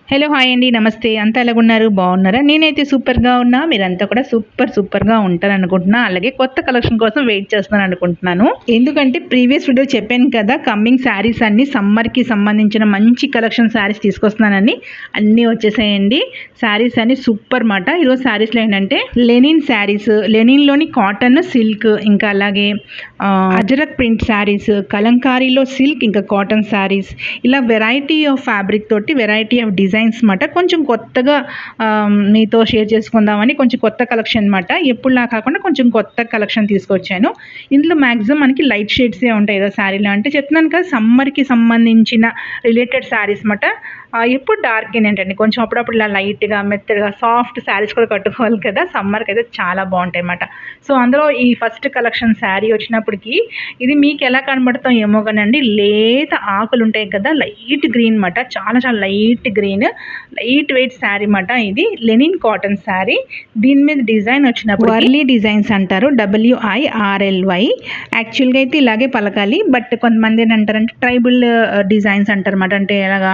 Hello hi అండి నమస్తే అంతా ఎలాగున్నారు బాగున్నారా నేనైతే సూపర్గా ఉన్నా మీరంతా కూడా సూపర్గా ఉంటారనుకుంటున్నా అలాగే కొత్త కలెక్షన్ కోసం వెయిట్ చేస్తున్నాను అనుకుంటున్నాను ఎందుకంటే ప్రీవియస్ వీడియో చెప్పాను కదా కమ్మింగ్ శారీస్ అన్ని సమ్మర్కి సంబంధించిన మంచి కలెక్షన్ శారీస్ తీసుకొస్తున్నానని అన్నీ వచ్చేసాయండి శారీస్ అన్ని సూపర్ మాట ఈరోజు శారీస్లో ఏంటంటే లెనిన్ శారీస్ లెనిన్లోని కాటన్ సిల్క్ ఇంకా అలాగే అజరక్ ప్రింట్ శారీస్ కలంకారీలో సిల్క్ ఇంకా కాటన్ శారీస్ ఇలా వెరైటీ ఆఫ్ ఫ్యాబ్రిక్ తోటి వెరైటీ ఆఫ్ డిజైన్స్ మాట కొంచెం కొత్తగా మీతో షేర్ చేసుకుందామని కొంచెం కొత్త కలెక్షన్ అనమాట ఎప్పుడులా కాకుండా కొంచెం కొత్త కలెక్షన్ తీసుకొచ్చాను ఇందులో మ్యాక్సిమం మనకి లైట్ షేడ్సే ఉంటాయి ఏదో శారీలో అంటే చెప్తున్నాను కదా సమ్మర్కి సంబంధించిన రిలేటెడ్ శారీస్ మాట ఎప్పుడు డార్క్ ఏంటండి కొంచెం అప్పుడప్పుడు ఇలా లైట్గా మెత్తగా సాఫ్ట్ శారీస్ కూడా కట్టుకోవాలి కదా సమ్మర్కి అయితే చాలా బాగుంటాయి అన్నమాట సో అందులో ఈ ఫస్ట్ కలెక్షన్ శారీ వచ్చినప్పటికీ ఇది మీకు ఎలా కనబడతాం ఏమో కానండి లేత ఆకులు ఉంటాయి కదా లైట్ గ్రీన్ మాట చాలా చాలా light green light weight sari మాట ఇది లెనిన్ కాటన్ శారీ దీని మీద డిజైన్ వచ్చినప్పుడు వర్లీ డిజైన్స్ అంటారు WIRLY యాక్చువల్గా అయితే ఇలాగే పలకాలి బట్ కొంతమంది ఏంటంటారంటే ట్రైబల్ డిజైన్స్ అంటారు అన్నమాట అంటే ఇలాగా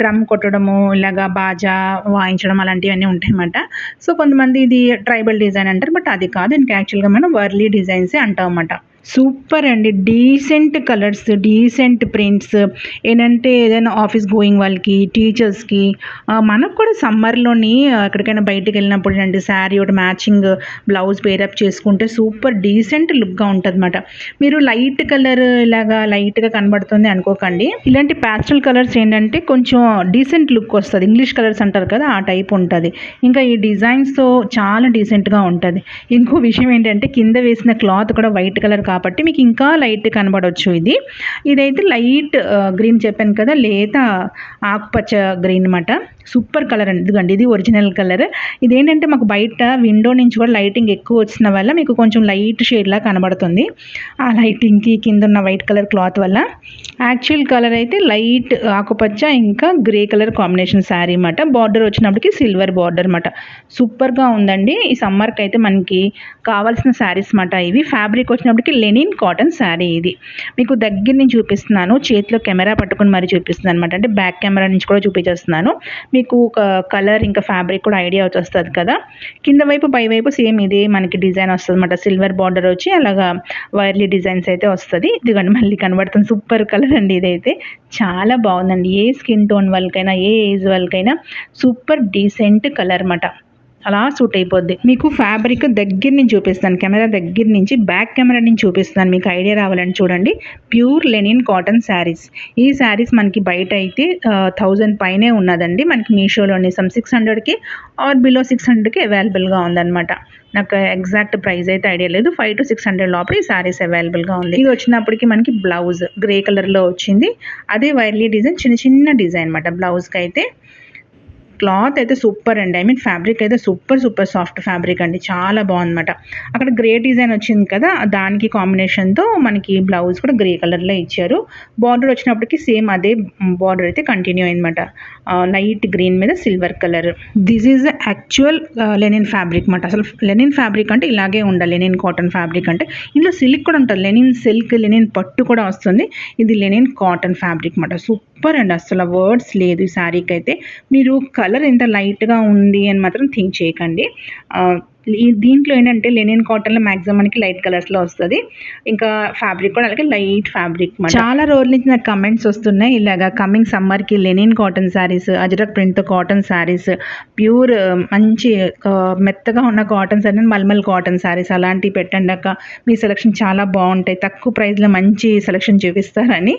డ్రమ్ కొట్టడము ఇలాగా బాజా వాయించడం అలాంటివన్నీ ఉంటాయి అన్నమాట సో కొంతమంది ఇది ట్రైబల్ డిజైన్ అంటారు బట్ అది కాదు ఇంకా యాక్చువల్గా మనం వర్లీ డిజైన్సే అంటాం అన్నమాట సూపర్ అండి డీసెంట్ కలర్స్ డీసెంట్ ప్రింట్స్ ఏంటంటే ఏదైనా ఆఫీస్ గోయింగ్ వాళ్ళకి టీచర్స్కి మనకు కూడా సమ్మర్లోని ఎక్కడికైనా బయటకు వెళ్ళినప్పుడు ఏంటంటే శారీ ఒకటి మ్యాచింగ్ బ్లౌజ్ పేరప్ చేసుకుంటే సూపర్ డీసెంట్ లుక్గా ఉంటుంది అన్నమాట మీరు లైట్ కలర్ ఇలాగా లైట్గా కనబడుతుంది అనుకోకండి ఇలాంటి ప్యాస్టల్ కలర్స్ ఏంటంటే కొంచెం డీసెంట్ లుక్ వస్తుంది ఇంగ్లీష్ కలర్స్ అంటారు కదా ఆ టైప్ ఉంటుంది ఇంకా ఈ డిజైన్స్తో చాలా డీసెంట్గా ఉంటుంది ఇంకో విషయం ఏంటంటే కింద వేసిన క్లాత్ కూడా వైట్ కలర్ కాబట్టి మీకు ఇంకా లైట్ కనబడవచ్చు ఇదైతే లైట్ గ్రీన్ చెప్పాను కదా లేత ఆకుపచ్చ గ్రీన్ అన్నమాట సూపర్ కలర్ అండి ఇదిగోండి ఇది ఒరిజినల్ కలర్ ఇదేంటంటే మాకు బయట విండో నుంచి కూడా లైటింగ్ ఎక్కువ వచ్చిన వల్ల మీకు కొంచెం లైట్ షేడ్లా కనబడుతుంది ఆ లైటింగ్కి కింద ఉన్న వైట్ కలర్ క్లాత్ వల్ల యాక్చువల్ కలర్ అయితే లైట్ ఆకుపచ్చ ఇంకా గ్రే కలర్ కాంబినేషన్ శారీ అన్నమాట బార్డర్ వచ్చినప్పటికి సిల్వర్ బార్డర్ అన్నమాట సూపర్గా ఉందండి ఈ సమ్మర్కి అయితే మనకి కావాల్సిన శారీస్ అన్నమాట ఇవి ఫ్యాబ్రిక్ వచ్చినప్పటికి లెనిన్ కాటన్ శారీ ఇది మీకు దగ్గర నుంచి చూపిస్తున్నాను చేతిలో కెమెరా పట్టుకుని మరీ చూపిస్తున్నాను అనమాట అంటే బ్యాక్ కెమెరా నుంచి కూడా చూపించేస్తున్నాను మీకు కలర్ ఇంకా ఫ్యాబ్రిక్ కూడా ఐడియా వచ్చేస్తుంది కదా కింద వైపు పై వైపు సేమ్ ఇదే మనకి డిజైన్ వస్తుంది అనమాట సిల్వర్ బార్డర్ వచ్చి అలాగా వైర్లీ డిజైన్స్ అయితే వస్తుంది ఇదిగోండి మళ్ళీ కనబడుతుంది సూపర్ కలర్ అండి ఇదైతే చాలా బాగుందండి ఏ స్కిన్ టోన్ వాళ్ళకైనా ఏ ఏజ్ వాళ్ళకైనా సూపర్ డీసెంట్ కలర్ అన్నమాట అలా సూట్ అయిపోద్ది మీకు ఫ్యాబ్రిక్ దగ్గర నుంచి చూపిస్తాను కెమెరా దగ్గర నుంచి బ్యాక్ కెమెరా నుంచి చూపిస్తాను మీకు ఐడియా రావాలని చూడండి ప్యూర్ లెనిన్ కాటన్ శారీస్ ఈ శారీస్ మనకి బయట అయితే 1000 పైనే ఉన్నదండి మనకి మీషోలోని సమ్ 600కి ఆర్ బిలో 600కి అవైలబుల్గా ఉందన్నమాట నాకు ఎగ్జాక్ట్ ప్రైస్ అయితే ఐడియా లేదు 500 to 600 లోపల ఈ శారీస్ అవైలబుల్గా ఉంది ఇది వచ్చినప్పటికి మనకి బ్లౌజ్ గ్రే కలర్లో వచ్చింది అదే వైర్లీ డిజైన్ చిన్న డిజైన్ అనమాట బ్లౌజ్కి అయితే క్లాత్ అయితే సూపర్ అండి ఐ మీన్ ఫ్యాబ్రిక్ అయితే సూపర్ సాఫ్ట్ ఫ్యాబ్రిక్ అండి చాలా బాగుందన్నమాట అక్కడ గ్రే డిజైన్ వచ్చింది కదా దానికి కాంబినేషన్తో మనకి బ్లౌజ్ కూడా గ్రే కలర్లో ఇచ్చారు బార్డర్ వచ్చినప్పటికి సేమ్ అదే బార్డర్ అయితే కంటిన్యూ అయిందన్నమాట లైట్ గ్రీన్ మీద silver colour this is actual linen fabric అన్నమాట అసలు లెనిన్ ఫ్యాబ్రిక్ అంటే ఇలాగే ఉండాలి లెనిన్ కాటన్ ఫ్యాబ్రిక్ అంటే ఇందులో సిల్క్ కూడా ఉంటుంది లెనిన్ సిల్క్ లెనిన్ పట్టు కూడా వస్తుంది ఇది లెనిన్ కాటన్ ఫ్యాబ్రిక్ అన్నమాట సూపర్ అండి అసలు వర్డ్స్ లేదు ఈ శారీకి అయితే మీరు కలర్ ఎంత లైట్గా ఉంది అని మాత్రం థింక్ చేయకండి దీంట్లో ఏంటంటే లెనిన్ కాటన్లో మ్యాక్సిమం మనకి లైట్ కలర్స్లో వస్తుంది ఇంకా ఫ్యాబ్రిక్ కూడా అలాగే లైట్ ఫ్యాబ్రిక్ చాలా రోజుల నుంచి నాకు కమెంట్స్ వస్తున్నాయి ఇలాగా కమింగ్ సమ్మర్కి లెనిన్ కాటన్ శారీస్ అజరక్ ప్రింట్తో కాటన్ శారీస్ ప్యూర్ మంచి మెత్తగా ఉన్న కాటన్ శారీ మల్మల్ కాటన్ శారీస్ అలాంటివి పెట్టండి అక్క మీ సెలెక్షన్ చాలా బాగుంటాయి తక్కువ ప్రైస్లో మంచి సెలెక్షన్ చూపిస్తారని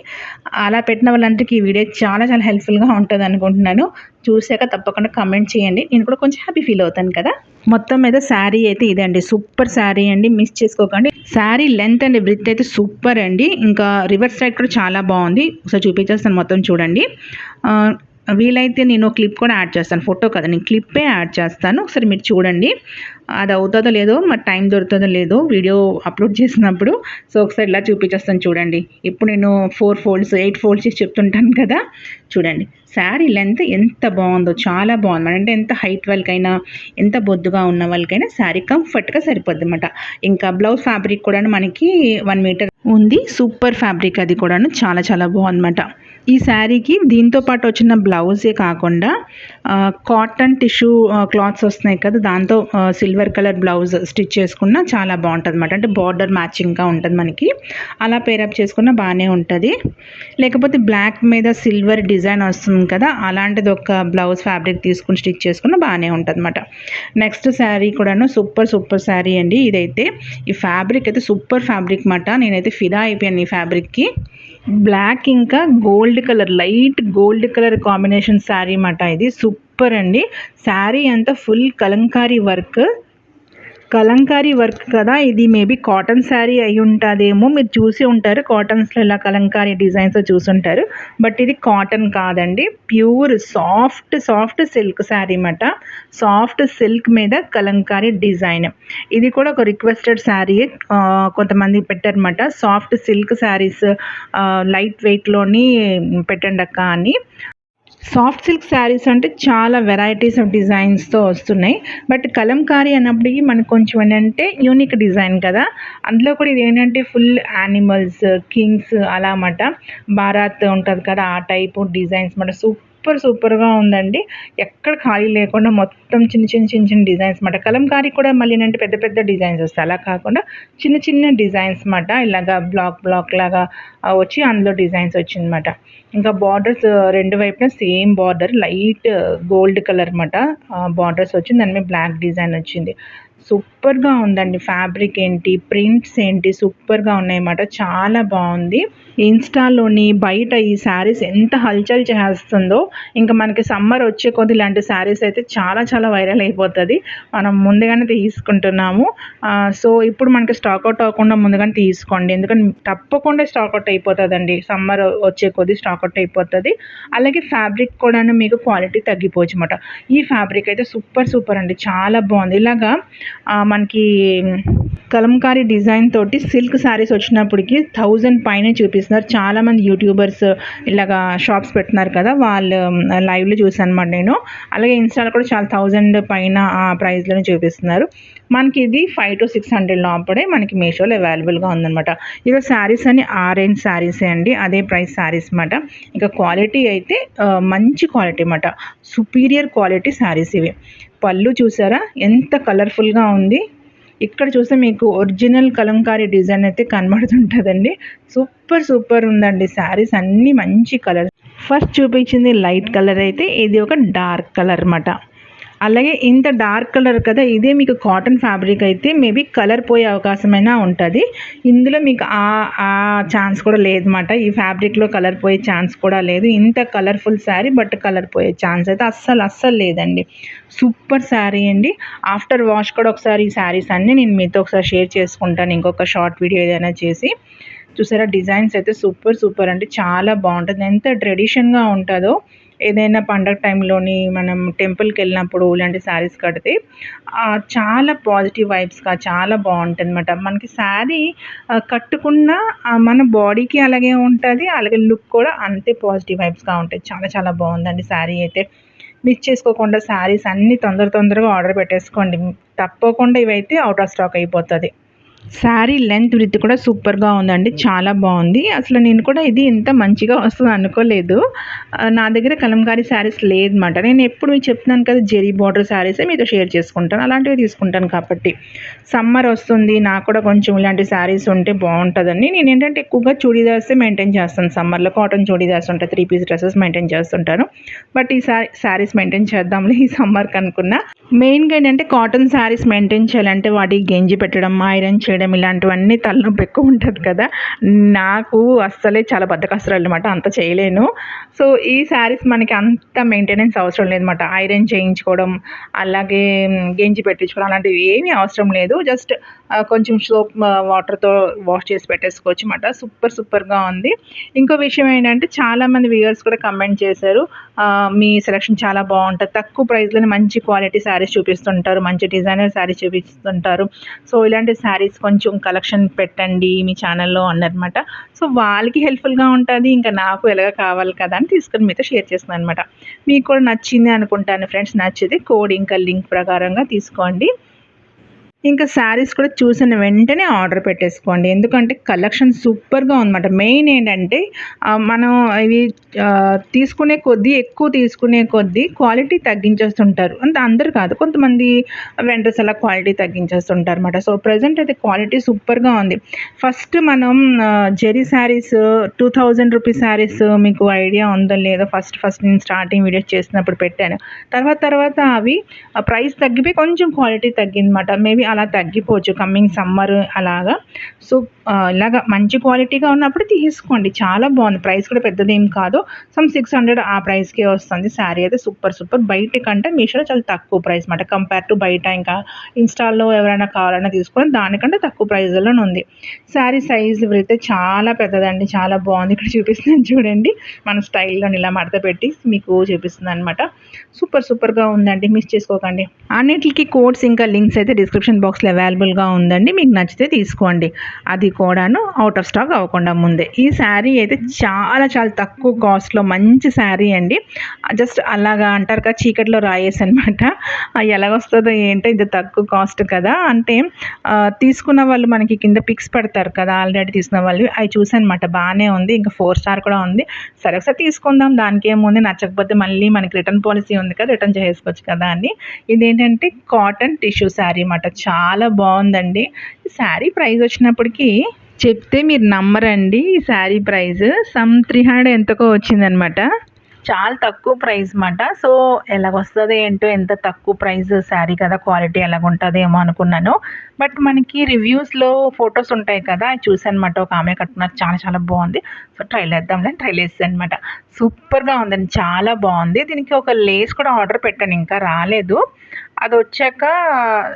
అలా పెట్టిన వాళ్ళందరికీ ఈ వీడియో చాలా చాలా హెల్ప్ఫుల్గా ఉంటుంది అనుకుంటున్నాను చూసాక తప్పకుండా కమెంట్ చేయండి నేను కూడా కొంచెం హ్యాపీ ఫీల్ అవుతాను కదా మొత్తం మీద శారీ అయితే ఇదండి సూపర్ శారీ అండి మిస్ చేసుకోకండి శారీ లెంత్ అండ్ బ్రెడ్త్ అయితే సూపర్ అండి ఇంకా రివర్స్ సైడ్ కూడా చాలా బాగుంది ఒకసారి చూపించేస్తాను మొత్తం చూడండి వీలైతే నేను క్లిప్ కూడా యాడ్ చేస్తాను ఫోటో కదా నేను క్లిప్పే యాడ్ చేస్తాను ఒకసారి మీరు చూడండి అది అవుతుందో లేదో మరి టైం దొరుకుతుందో లేదో వీడియో అప్లోడ్ చేసినప్పుడు సో ఒకసారి ఇలా చూపించేస్తాను చూడండి ఇప్పుడు నేను 4 folds 8 folds చెప్తుంటాను కదా చూడండి శారీ లెంత్ ఎంత బాగుందో, చాలా బాగుంది. అంటే ఎంత హైట్ వాళ్ళకైనా, ఎంత బొద్దుగా ఉన్న వాళ్ళకైనా శారీ కంఫర్ట్గా సరిపోద్ది అనమాట. ఇంకా బ్లౌజ్ ఫ్యాబ్రిక్ కూడా మనకి 1 మీటర్ ఉంది. సూపర్ ఫ్యాబ్రిక్ అది కూడాను, చాలా చాలా బాగుందన్నమాట. ఈ శారీకి దీంతో పాటు వచ్చిన బ్లౌజే కాకుండా కాటన్ టిష్యూ క్లాత్స్ వస్తున్నాయి కదా, దాంతో సిల్వర్ కలర్ బ్లౌజ్ స్టిచ్ చేసుకున్న చాలా బాగుంటుంది అనమాట. అంటే బార్డర్ మ్యాచింగ్గా ఉంటుంది మనకి, అలా పేరప్ చేసుకున్న బాగానే ఉంటుంది. లేకపోతే బ్లాక్ మీద సిల్వర్ డిజైన్ వస్తుంది కదా, అలాంటిది ఒక బ్లౌజ్ ఫ్యాబ్రిక్ తీసుకుని స్టిచ్ చేసుకున్న బాగానే ఉంటుంది అనమాట. నెక్స్ట్ శారీ కూడాను సూపర్ శారీ అండి. ఇదైతే ఈ ఫ్యాబ్రిక్ అయితే సూపర్ ఫ్యాబ్రిక్ మాట. నేనైతే ఫిదా అయిపోయాను ఈ ఫ్యాబ్రిక్కి. బ్లాక్ ఇంకా gold colour, light gold colour combination sari మాట. ఇది సూపర్ అండి. శారీ అంతా ఫుల్ కలంకారీ వర్క్ కదా, ఇది మేబీ కాటన్ శారీ అయి ఉంటుందేమో. మీరు చూసి ఉంటారు కాటన్స్లో ఇలా కలంకారీ డిజైన్స్ చూసుంటారు. బట్ ఇది కాటన్ కాదండి, ప్యూర్ సాఫ్ట్ సిల్క్ శారీ అన్నమాట. సాఫ్ట్ సిల్క్ మీద కలంకారీ డిజైన్. ఇది కూడా ఒక రిక్వెస్టెడ్ శారీ, కొంతమంది పెట్టారన్నమాట. సాఫ్ట్ సిల్క్ శారీస్ లైట్ వెయిట్లోని పెట్టండి అక్క అని. సాఫ్ట్ సిల్క్ శారీస్ అంటే చాలా వెరైటీస్ ఆఫ్ డిజైన్స్తో వస్తున్నాయి. బట్ కలంకారీ అన్నప్పటికీ మనకు కొంచెం ఏంటంటే యూనిక్ డిజైన్ కదా, అందులో కూడా ఇది ఏంటంటే ఫుల్ యానిమల్స్, కింగ్స్ అలా అన్నమాట. భారత్ ఉంటుంది కదా, ఆ టైపు డిజైన్స్ అన్నమాట. సూపర్గా ఉందండి. ఎక్కడ ఖాళీ లేకుండా మొత్తం చిన్న డిజైన్స్ అన్నమాట. కలంకారీ కూడా మళ్ళీ ఏంటంటే పెద్ద డిజైన్స్ వస్తాయి, అలా కాకుండా చిన్న డిజైన్స్ అన్నమాట. ఇలాగా బ్లాక్ లాగా వచ్చి అందులో డిజైన్స్ వచ్చిందన్నమాట. ఇంకా బార్డర్స్ రెండు వైపున same border, light gold colour అన్నమాట. బార్డర్స్ వచ్చింది, దాని మీద బ్లాక్ డిజైన్ వచ్చింది. సూపర్గా ఉందండి. ఫ్యాబ్రిక్ ఏంటి, ప్రింట్స్ ఏంటి, సూపర్గా ఉన్నాయన్నమాట. చాలా బాగుంది. ఇన్స్టాలోని బయట ఈ శారీస్ ఎంత హల్చల్ చేస్తుందో, ఇంకా మనకి సమ్మర్ వచ్చే కొద్ది ఇలాంటి శారీస్ అయితే చాలా వైరల్ అయిపోతుంది. మనం ముందుగానే తీసుకుంటున్నాము. సో ఇప్పుడు మనకి స్టాక్అవుట్ అవ్వకుండా ముందుగానే తీసుకోండి, ఎందుకంటే తప్పకుండా స్టాక్అవుట్ అయిపోతుందండి. సమ్మర్ వచ్చే కొద్ది స్టాక్అవుట్ అయిపోతుంది. అలాగే ఫ్యాబ్రిక్ కూడా మీకు క్వాలిటీ తగ్గిపోవచ్చు అన్నమాట. ఈ ఫ్యాబ్రిక్ అయితే సూపర్ అండి, చాలా బాగుంది. ఇలాగా మనకి కలంకారీ డిజైన్ తోటి సిల్క్ శారీస్ వచ్చినప్పటికి 1000 పైనే చూపిస్తున్నారు. చాలామంది యూట్యూబర్స్ ఇలాగా షాప్స్ పెడుతున్నారు కదా, వాళ్ళు లైవ్లో చూసాను అనమాట నేను. అలాగే ఇన్స్టాలో కూడా చాలా 1000 పైన ఆ ప్రైస్లోనే చూపిస్తున్నారు. మనకి ఇది 500 to 600 లోపడే మనకి మీషోలో అవైలబుల్గా ఉందన్నమాట. ఈరోజు శారీస్ అని ఆరెంజ్ శారీసే అండి, అదే ప్రైస్ శారీస్ అన్నమాట. ఇంకా క్వాలిటీ అయితే మంచి క్వాలిటీ అన్నమాట, సుపీరియర్ క్వాలిటీ శారీస్ ఇవి. పళ్ళు చూసారా ఎంత కలర్ఫుల్గా ఉంది. ఇక్కడ చూస్తే మీకు ఒరిజినల్ కలంకారీ డిజైన్ అయితే కనబడుతుంటుందండి. సూపర్ ఉందండి. శారీస్ అన్నీ మంచి కలర్. ఫస్ట్ చూపించింది లైట్ కలర్ అయితే, ఇది ఒక డార్క్ కలర్ అన్నమాట. అలాగే ఇంత డార్క్ కలర్ కదా, ఇదే మీకు కాటన్ ఫ్యాబ్రిక్ అయితే మేబీ కలర్ పోయే అవకాశమైనా ఉంటుంది. ఇందులో మీకు ఆ ఛాన్స్ కూడా లేదన్నమాట. ఈ ఫ్యాబ్రిక్లో కలర్ పోయే ఛాన్స్ కూడా లేదు. ఇంత కలర్ఫుల్ శారీ బట్ కలర్ పోయే ఛాన్స్ అయితే అస్సలు లేదండి. సూపర్ శారీ అండి. ఆఫ్టర్ వాష్ కూడా ఒకసారి ఈ శారీస్ అన్నీ నేను మీతో ఒకసారి షేర్ చేసుకుంటాను, ఇంకొక షార్ట్ వీడియో ఏదైనా చేసి. చూసారా డిజైన్స్ అయితే సూపర్ అండి, చాలా బాగుంటుంది. ఎంత ట్రెడిషన్గా ఉంటుందో, ఏదైనా పండగ టైంలోని మనం టెంపుల్కి వెళ్ళినప్పుడు ఇలాంటి శారీస్ కడితే చాలా పాజిటివ్ వైబ్స్గా చాలా బాగుంటుంది అనమాట. మనకి శారీ కట్టుకున్న మన బాడీకి అలాగే ఉంటుంది, అలాగే లుక్ కూడా అంతే పాజిటివ్ వైబ్స్గా ఉంటాయి. చాలా బాగుందండి శారీ అయితే. మిస్ చేసుకోకుండా శారీస్ అన్నీ తొందరగా ఆర్డర్ పెట్టేసుకోండి, తప్పకుండా ఇవైతే అవుట్ ఆఫ్ స్టాక్ అయిపోతుంది. శారీ లెంత్ విడ్త్ కూడా సూపర్గా ఉందండి, చాలా బాగుంది. అసలు నేను కూడా ఇది ఇంత మంచిగా వస్తుంది అనుకోలేదు. నా దగ్గర కలంకారీ శారీస్ లేదన్నమాట. నేను ఎప్పుడు మీకు చెప్తున్నాను కదా, జెరీ బార్డర్ శారీసే మీతో షేర్ చేసుకుంటాను, అలాంటివి తీసుకుంటాను. కాబట్టి సమ్మర్ వస్తుంది, నాకు కూడా కొంచెం ఇలాంటి శారీస్ ఉంటే బాగుంటుందని నేను ఏంటంటే ఎక్కువగా చూడీదార్సే మెయింటైన్ చేస్తాను. సమ్మర్లో కాటన్ చూడీదార్స్ ఉంటాయి, 3 పీస్ డ్రెస్సెస్ మెయింటైన్ చేస్తుంటాను. బట్ ఈ శారీస్ మెయింటైన్ చేద్దాంలే ఈ సమ్మర్కి అనుకున్నా. మెయిన్గా ఏంటంటే కాటన్ శారీస్ మెయింటైన్ చేయాలంటే వాటికి గెంజి పెట్టడం, ఐరన్ చేయడం, ఇలాంటివన్నీ తలనొప్పి ఎక్కువ ఉంటుంది కదా. నాకు అస్సలే చాలా బద్ధకస్తురాలు అనమాట, అంత చేయలేను. సో ఈ శారీస్ మనకి అంత మెయింటెనెన్స్ అవసరం లేదన్నమాట. ఐరన్ చేయించుకోవడం, అలాగే గెంజి పెట్టించుకోవడం అలాంటివి ఏమీ అవసరం లేదు. జస్ట్ కొంచెం సోప్ వాటర్తో వాష్ చేసి పెట్టేసుకోవచ్చు అన్నమాట. సూపర్గా ఉంది. ఇంకో విషయం ఏంటంటే చాలామంది వ్యూవర్స్ కూడా కమెంట్ చేశారు, మీ సెలక్షన్ చాలా బాగుంటుంది, తక్కువ ప్రైస్లోనే మంచి క్వాలిటీ శారీస్ చూపిస్తుంటారు, మంచి డిజైనర్ శారీస్ చూపిస్తుంటారు, సో ఇలాంటి శారీస్ కొంచెం కలెక్షన్ పెట్టండి మీ ఛానల్లో అన్నమాట. సో వాళ్ళకి హెల్ప్ఫుల్గా ఉంటుంది, ఇంకా నాకు ఎలాగ కావాలి కదా అని తీసుకొని మీతో షేర్ చేస్తున్నాను అనమాట. మీకు కూడా నచ్చింది అనుకుంటాను ఫ్రెండ్స్. నచ్చితే కోడ్ ఇంకా లింక్ ప్రకారంగా తీసుకోండి. ఇంకా శారీస్ కూడా చూసిన వెంటనే ఆర్డర్ పెట్టేసుకోండి, ఎందుకంటే కలెక్షన్ సూపర్గా ఉందన్నమాట. మెయిన్ ఏంటంటే మనం ఇవి తీసుకునే కొద్దీ ఎక్కువ తీసుకునే కొద్దీ క్వాలిటీ తగ్గించేస్తుంటారు. అంటే అందరు కాదు, కొంతమంది వెండర్స్ అలా క్వాలిటీ తగ్గించేస్తుంటారు అనమాట. సో ప్రజెంట్ అయితే క్వాలిటీ సూపర్గా ఉంది. ఫస్ట్ మనం జెరీ శారీస్ 2000 రూపీస్ శారీస్ మీకు ఐడియా ఉందో లేదో, ఫస్ట్ నేను స్టార్టింగ్ వీడియోస్ చేసినప్పుడు పెట్టాను. తర్వాత అవి ప్రైస్ తగ్గిపోయి కొంచెం క్వాలిటీ తగ్గిందన్నమాట. మేబీ అలా తగ్గిపోవచ్చు కమ్మింగ్ సమ్మర్ అలాగా. సో ఇలాగ మంచి క్వాలిటీగా ఉన్నప్పుడు తీసుకోండి, చాలా బాగుంది. ప్రైస్ కూడా పెద్దదేం కాదు, సమ్ 600 ఆ ప్రైస్కే వస్తుంది. శారీ అయితే సూపర్. బయట కంటే మీషోలో చాలా తక్కువ ప్రైస్ అన్నమాట, కంపేర్ టు బయట ఇంకా ఇన్స్టాల్లో ఎవరైనా కావాలన్నా తీసుకొని దానికంటే తక్కువ ప్రైస్లోనే ఉంది. శారీ సైజు అయితే చాలా పెద్దదండి, చాలా బాగుంది. ఇక్కడ చూపిస్తున్నాను చూడండి, మన స్టైల్లో ఇలా మడత పెట్టి మీకు చూపిస్తుంది అనమాట. సూపర్గా ఉందండి, మిస్ చేసుకోకండి. అన్నిటికి కోడ్స్ ఇంకా లింక్స్ అయితే డిస్క్రిప్షన్ బాక్స్లో అవైలబుల్గా ఉందండి, మీకు నచ్చితే తీసుకోండి. అది కూడాను అవుట్ ఆఫ్ స్టాక్ అవ్వకుండా ముందే. ఈ శారీ అయితే చాలా తక్కువ కాస్ట్లో మంచి శారీ అండి. జస్ట్ అలాగా అంటారు కదా, చీకట్లో రాయేసి అనమాట. ఎలాగొస్తుందో ఏంటో, ఇది తక్కువ కాస్ట్ కదా అంటే తీసుకున్న వాళ్ళు మనకి కింద పిక్స్ పెడతారు కదా, ఆల్రెడీ తీసుకున్న వాళ్ళు, అవి చూసానమాట. బాగానే ఉంది, ఇంకా 4 స్టార్ కూడా ఉంది. సరే ఒకసారి తీసుకుందాం, దానికి ఏముంది, నచ్చకపోతే మళ్ళీ మనకి రిటర్న్ పాలసీ ఉంది కదా, రిటర్న్ చేసుకోవచ్చు కదా అని. ఇదేంటంటే కాటన్ టిష్యూ శారీ అన్నమాట, చాలా బాగుందండి. ఈ శారీ ప్రైస్ వచ్చినప్పటికీ చెప్తే మీరు నమ్మరండి, ఈ శారీ ప్రైస్ సమ్ 300 ఎంతకో వచ్చిందనమాట. చాలా తక్కువ ప్రైస్ అన్నమాట. సో ఎలాగొస్తుందో ఏంటో, ఎంత తక్కువ ప్రైస్ శారీ కదా, క్వాలిటీ ఎలాగుంటుందో ఏమో అనుకున్నాను. బట్ మనకి రివ్యూస్లో ఫొటోస్ ఉంటాయి కదా, అవి చూసానమాట. ఒక ఆమె కట్టుకున్నారు, చాలా బాగుంది. సో ట్రైల్ వేద్దాంలే, ట్రైల్ వేస్తాను అనమాట. సూపర్గా ఉందండి, చాలా బాగుంది. దీనికి ఒక లేస్ కూడా ఆర్డర్ పెట్టాను, ఇంకా రాలేదు. అది వచ్చాక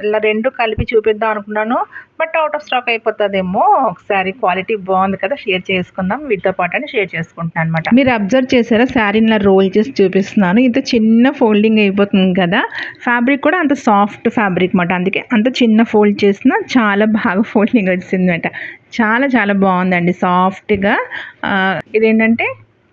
ఇలా 2 కలిపి చూపిద్దాం అనుకున్నాను, బట్ అవుట్ ఆఫ్ స్టాక్ అయిపోతుందేమో. ఒకసారి క్వాలిటీ బాగుంది కదా, షేర్ చేసుకుందాం వీటితో పాటు అని షేర్ చేసుకుంటున్నాను అనమాట. మీరు అబ్జర్వ్ చేసారా, శారీని ఇలా రోల్ చేసి చూపిస్తున్నాను. ఇంత చిన్న ఫోల్డింగ్ అయిపోతుంది కదా, ఫ్యాబ్రిక్ కూడా అంత సాఫ్ట్ ఫ్యాబ్రిక్ అన్నమాట, అందుకే అంత చిన్న ఫోల్డ్ చేసినా చాలా బాగా ఫోల్డింగ్ వచ్చిందన్నమాట. చాలా బాగుందండి, సాఫ్ట్గా. ఇదేంటంటే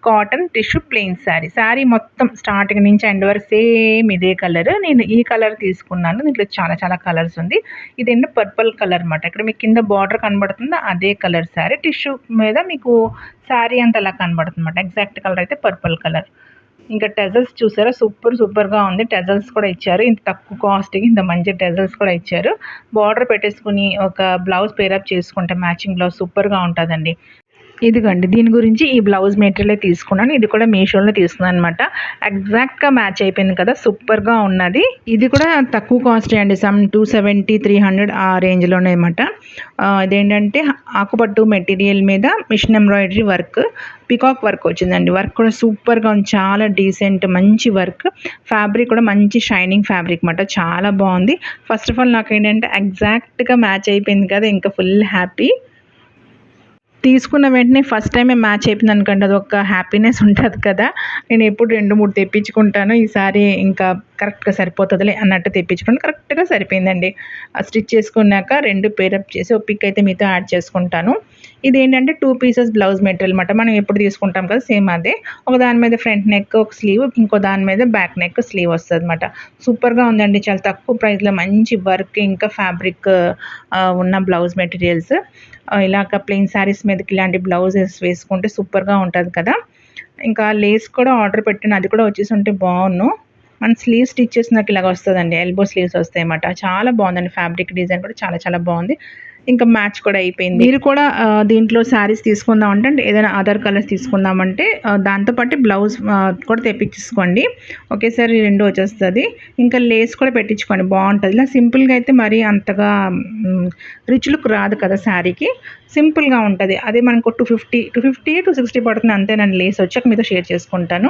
కాటన్ టిష్యూ ప్లెయిన్ శారీ మొత్తం స్టార్టింగ్ నుంచి ఎండ్ వరకు సేమ్ ఇదే కలర్. నేను ఈ కలర్ తీసుకున్నాను, దీంట్లో చాలా కలర్స్ ఉంది. ఇదేంటి పర్పుల్ కలర్ అన్నమాట. ఇక్కడ మీకు కింద బార్డర్ కనబడుతుందా, అదే కలర్ శారీ. టిష్యూ మీద మీకు శారీ అంత అలా కనబడుతుంది అన్నమాట. ఎగ్జాక్ట్ కలర్ అయితే పర్పుల్ కలర్. ఇంకా టెజల్స్ చూసారా, సూపర్గా ఉంది. టెజల్స్ కూడా ఇచ్చారు, ఇంత తక్కువ కాస్ట్కి ఇంత మంచి టెజల్స్ కూడా ఇచ్చారు. బార్డర్ పెట్టేసుకుని ఒక బ్లౌజ్ పేరప్ చేసుకుంటే మ్యాచింగ్ బ్లౌజ్ సూపర్గా ఉంటుందండి. ఇదిగోండి, దీని గురించి ఈ బ్లౌజ్ మెటీరియల్ తీసుకున్నాను. ఇది కూడా మీషోలో తీసుకున్నాను అనమాట. ఎగ్జాక్ట్గా మ్యాచ్ అయిపోయింది కదా, సూపర్గా ఉన్నది. ఇది కూడా తక్కువ కాస్ట్ అండి, సమ్ 270, 300 ఆ రేంజ్లోనే అనమాట. ఇదేంటంటే ఆకుపట్టు మెటీరియల్ మీద machine embroidery work, peacock work వచ్చిందండి. వర్క్ కూడా సూపర్గా ఉంది, చాలా డీసెంట్ మంచి వర్క్. ఫ్యాబ్రిక్ కూడా మంచి షైనింగ్ ఫ్యాబ్రిక్ అన్నమాట, చాలా బాగుంది. ఫస్ట్ ఆఫ్ ఆల్ నాకు ఏంటంటే ఎగ్జాక్ట్గా మ్యాచ్ అయిపోయింది కదా, ఇంకా ఫుల్ హ్యాపీ. తీసుకున్న వెంటనే ఫస్ట్ టైమే మ్యాచ్ అయిపోయింది అనుకోండి, అది ఒక హ్యాపీనెస్ ఉంటుంది కదా. నేను ఎప్పుడు 2-3 తెప్పించుకుంటాను, ఈసారి ఇంకా కరెక్ట్గా సరిపోతుందిలే అన్నట్టు తెప్పించుకుని కరెక్ట్గా సరిపోయిందండి. స్టిచ్ చేసుకున్నాక 2 పేరప్ చేసి ఒక పిక్ అయితే మీతో యాడ్ చేసుకుంటాను. ఇదేంటంటే 2 పీసెస్ బ్లౌజ్ మెటీరియల్ అన్నమాట, మనం ఎప్పుడు తీసుకుంటాం కదా సేమ్ అదే. ఒక దాని మీద ఫ్రంట్ నెక్ ఒక స్లీవ్, ఇంకో దాని మీద బ్యాక్ నెక్ స్లీవ్ వస్తుంది అనమాట. సూపర్గా ఉందండి, చాలా తక్కువ ప్రైస్లో మంచి వర్క్ ఇంకా ఫ్యాబ్రిక్ ఉన్న బ్లౌజ్ మెటీరియల్స్. ఇలాగ ప్లెయిన్ శారీస్ మీదకి ఇలాంటి బ్లౌజెస్ వేసుకుంటే సూపర్గా ఉంటుంది కదా. ఇంకా లేస్ కూడా ఆర్డర్ పెట్టాను, అది కూడా వచ్చేసి ఉంటే బాగున్ను. మన స్లీవ్ స్టిచ్ చేసినాక ఇలాగ వస్తుందండి, ఎల్బో స్లీవ్స్ వస్తాయి అన్నమాట. చాలా బాగుందండి, ఫ్యాబ్రిక్ డిజైన్ కూడా చాలా బాగుంది. ఇంకా మ్యాచ్ కూడా అయిపోయింది. మీరు కూడా దీంట్లో శారీస్ తీసుకుందామంటే, అంటే ఏదైనా అదర్ కలర్స్ తీసుకుందామంటే దాంతోపాటు బ్లౌజ్ కూడా తెప్పించుకోండి, ఒకేసారి 2 వచ్చేస్తుంది. ఇంకా లేస్ కూడా పెట్టించుకోండి, బాగుంటుంది. ఇలా సింపుల్గా అయితే మరీ అంతగా రిచ్ లుక్ రాదు కదా శారీకి. సింపుల్గా ఉంటుంది. అదే మనకు 250 పడుతుంది అంతేనండి. లేస్ వచ్చాక మీతో షేర్ చేసుకుంటాను.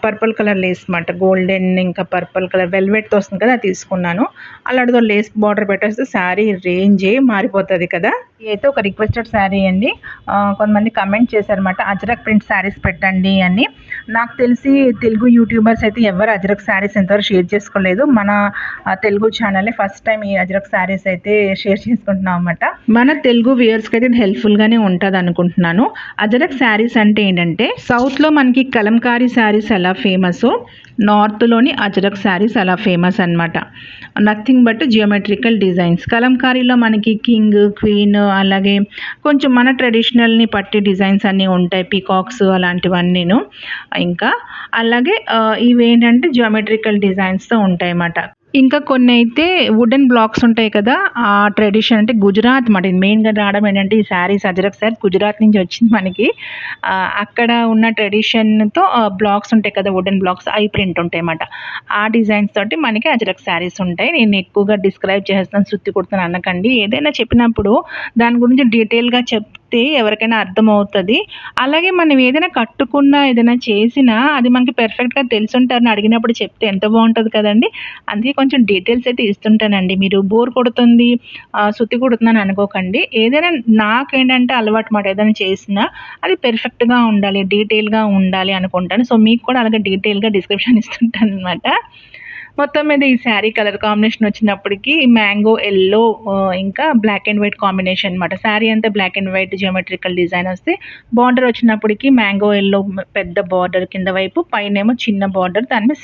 పర్పుల్ కలర్ లేస్ మాట, గోల్డెన్ ఇంకా పర్పుల్ కలర్ వెల్వెట్తో వస్తుంది కదా, అది తీసుకున్నాను. అలాంటిదో లేస్ బార్డర్ పెట్టేస్తే శారీ రేంజే మారిపోతుంది కదా. అయితే ఒక రిక్వెస్టెడ్ శారీ అండి. కొంతమంది కమెంట్ చేశారన్నమాట, అజ్రక్ ప్రింట్ శారీస్ పెట్టండి అని. నాకు తెలిసి తెలుగు యూట్యూబర్స్ అయితే ఎవరు అజ్రక్ శారీస్ ఎంతవరకు షేర్ చేసుకోలేదు. మన తెలుగు ఛానలే ఫస్ట్ టైం ఈ అజ్రక్ శారీస్ అయితే షేర్ చేసుకుంటున్నాం అన్నమాట. మన తెలుగు వ్యూయర్స్కి అయితే ఇది హెల్ప్ఫుల్గానే ఉంటుంది అనుకుంటున్నాను. అజ్రక్ శారీస్ అంటే ఏంటంటే, సౌత్లో మనకి కలంకారీ శారీస్ ఎలా ఫేమస్, నార్త్లోని అజ్రక్ శారీస్ అలా ఫేమస్ అనమాట. Nothing but geometrical designs. కలంకారీలో మనకి కింగ్, క్వీన్, అలాగే కొంచెం మన ట్రెడిషనల్ని పట్టి డిజైన్స్ అన్నీ ఉంటాయి, పీకాక్స్ అలాంటివన్నీను. ఇంకా అలాగే ఇవేంటంటే జియోమెట్రికల్ డిజైన్స్తో ఉంటాయి అన్నమాట. ఇంకా కొన్ని అయితే వుడెన్ బ్లాక్స్ ఉంటాయి కదా, ఆ ట్రెడిషన్ అంటే గుజరాత్ మాట. ఇది మెయిన్గా రావడం ఏంటంటే, ఈ శారీస్ అజ్రక్ శారీ గుజరాత్ నుంచి వచ్చింది మనకి. అక్కడ ఉన్న ట్రెడిషన్తో బ్లాక్స్ ఉంటాయి కదా, వుడెన్ బ్లాక్స్, అవి ప్రింట్ ఉంటాయి అన్నమాట. ఆ డిజైన్స్ తోటి మనకి అజ్రక్ శారీస్ ఉంటాయి. నేను ఎక్కువగా డిస్క్రైబ్ చేస్తాను, శృతి కుడుతాను అనకండి. ఏదైనా చెప్పినప్పుడు దాని గురించి డీటెయిల్గా చెప్తే ఎవరికైనా అర్థమవుతుంది. అలాగే మనం ఏదైనా కట్టుకున్నా ఏదైనా చేసినా అది మనకి పెర్ఫెక్ట్గా తెలుసుంటారని అడిగినప్పుడు చెప్తే ఎంత బాగుంటుంది కదండి. అందుకే కొంచెం డీటెయిల్స్ అయితే ఇస్తుంటానండి. మీరు బోర్ కొడుతుంది, శృతి కుడుతున్నాను అనుకోకండి. ఏదైనా నాకేంటంటే అలవాటు మాట, ఏదైనా చేసినా అది పెర్ఫెక్ట్గా ఉండాలి, డీటెయిల్గా ఉండాలి అనుకుంటాను. సో మీకు కూడా అలాగే డీటెయిల్గా డిస్క్రిప్షన్ ఇస్తుంటాను అనమాట. మొత్తం మీద ఈ శారీ కలర్ కాంబినేషన్ వచ్చినప్పటికీ మ్యాంగో ఎల్లో ఇంకా బ్లాక్ అండ్ వైట్ కాంబినేషన్ అనమాట. శారీ అంతా black and white geometrical design వస్తే, బార్డర్ వచ్చినప్పటికి మ్యాంగో ఎల్లో పెద్ద బార్డర్ కింద వైపు, పైనేమో చిన్న బార్డర్, దాని మీద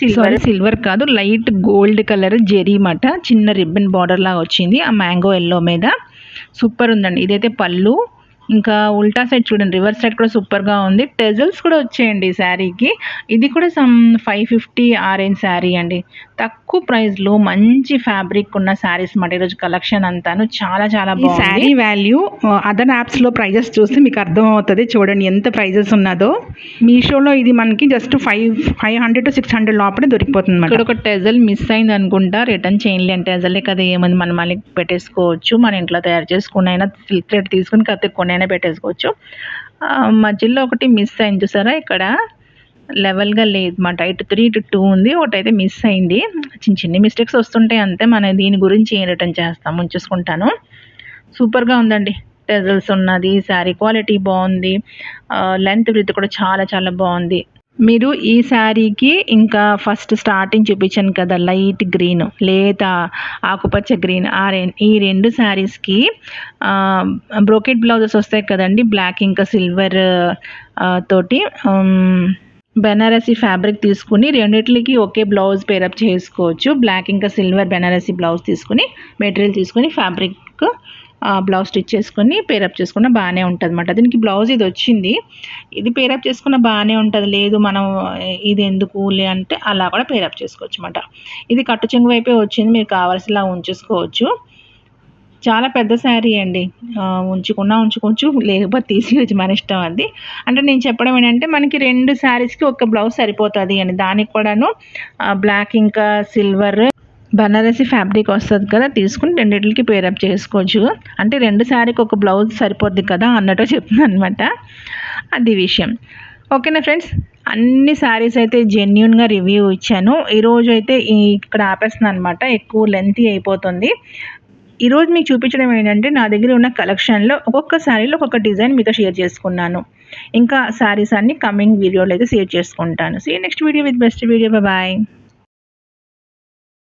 సిల్వర్ కాదు లైట్ గోల్డ్ కలర్ జెరీ మాట, చిన్న రిబ్బన్ బార్డర్ లాగా వచ్చింది ఆ మ్యాంగో ఎల్లో మీద. సూపర్ ఉందండి. ఇదైతే పళ్ళు. ఇంకా ఉల్టా సైడ్ చూడండి, రివర్స్ సైడ్ కూడా సూపర్గా ఉంది. టెజల్స్ కూడా వచ్చాయండి ఈ శారీకి. ఇది కూడా సమ్ 550 ఆ రేంజ్ శారీ అండి. తక్కువ ప్రైస్లో మంచి ఫ్యాబ్రిక్ ఉన్న శారీస్ మాట. ఈరోజు కలెక్షన్ అంతాను చాలా చాలా బాగుంది. శారీ వాల్యూ అదర్ యాప్స్లో ప్రైజెస్ చూస్తే మీకు అర్థమవుతుంది. చూడండి ఎంత ప్రైజెస్ ఉన్నదో. మీషోలో ఇది మనకి జస్ట్ 500 to 600 లోపలే దొరికిపోతుంది. ఇక్కడ ఒక టెజల్ మిస్ అయింది అనుకుంటా, రిటర్న్ చేయండి అంటే టెజలే కదా, ఏముంది మనం మళ్ళీ పెట్టేసుకోవచ్చు. మన ఇంట్లో తయారు చేసుకుని అయినా సిల్క్ థ్రెడ్ తీసుకుని కత్తి కొనైనా పెట్టేసుకోవచ్చు. మధ్యలో ఒకటి మిస్ అయింది చూసారా, ఇక్కడ లెవెల్గా లేదన్నమాట. ఇటు 3 ఇటు 2 ఉంది, ఒకటైతే మిస్ అయింది. చిన్న మిస్టేక్స్ వస్తుంటాయి అంతే. మనం దీని గురించి ఏం రిటర్న్ చేస్తాము, ఉంచేసుకుంటాను. సూపర్గా ఉందండి. టెజల్స్ ఉన్నది, శారీ క్వాలిటీ బాగుంది, లెంత్ విడ్త్ కూడా చాలా చాలా బాగుంది. మీరు ఈ శారీకి ఇంకా ఫస్ట్ స్టార్టింగ్ చూపించాను కదా, లైట్ గ్రీన్ లేదా ఆకుపచ్చ గ్రీన్, ఈ రెండు శారీస్కి బ్రోకెట్ బ్లౌజెస్ వస్తాయి కదండి, బ్లాక్ ఇంకా సిల్వర్ తోటి బెనారసీ ఫ్యాబ్రిక్ తీసుకుని రెండిట్లకి ఒకే బ్లౌజ్ పేరప్ చేసుకోవచ్చు. బ్లాక్ ఇంకా సిల్వర్ బెనారసీ బ్లౌజ్ తీసుకుని, మెటీరియల్ తీసుకుని ఫ్యాబ్రిక్ బ్లౌజ్ స్టిచ్ చేసుకుని పేరప్ చేసుకున్న బాగానే ఉంటుంది అన్నమాట. దీనికి బ్లౌజ్ ఇది వచ్చింది, ఇది పేరప్ చేసుకున్న బాగానే ఉంటుంది. లేదు మనం ఇది ఎందుకు అంటే అలా కూడా పేరప్ చేసుకోవచ్చు అన్నమాట. ఇది కట్టు చెంగు వైపే వచ్చింది, మీరు కావాల్సిలా ఉంచేసుకోవచ్చు. చాలా పెద్ద శారీ అండి. ఉంచుకోవచ్చు, లేకపోతే తీసేయచ్చు, మన ఇష్టం అది. అంటే నేను చెప్పడం ఏంటంటే, మనకి 2 శారీస్కి ఒక బ్లౌజ్ సరిపోతుంది అని. దానికి కూడాను బ్లాక్ ఇంకా సిల్వర్ బనారసి ఫ్యాబ్రిక్ వస్తుంది కదా, తీసుకుని రెండింటికి పేరప్ చేసుకోవచ్చు. అంటే 2 శారీకి ఒక బ్లౌజ్ సరిపోద్ది కదా అన్నట్టు చెప్తున్నాను అనమాట. అది విషయం. ఓకేనా ఫ్రెండ్స్, అన్ని శారీస్ అయితే జెన్యూన్గా రివ్యూ ఇచ్చాను. ఈరోజు అయితే ఇక్కడ ఆపేస్తున్నాను అనమాట, ఎక్కువ లెంతీ అయిపోతుంది. ఈరోజు మీకు చూపించడం ఏంటంటే, నా దగ్గర ఉన్న కలెక్షన్లో ఒక్కొక్క శారీలో ఒక్కొక్క డిజైన్ మీతో షేర్ చేసుకున్నాను. ఇంకా శారీస్ అన్ని కమింగ్ వీడియోలో అయితే షేర్ చేసుకుంటాను. See next video with best video. Bye.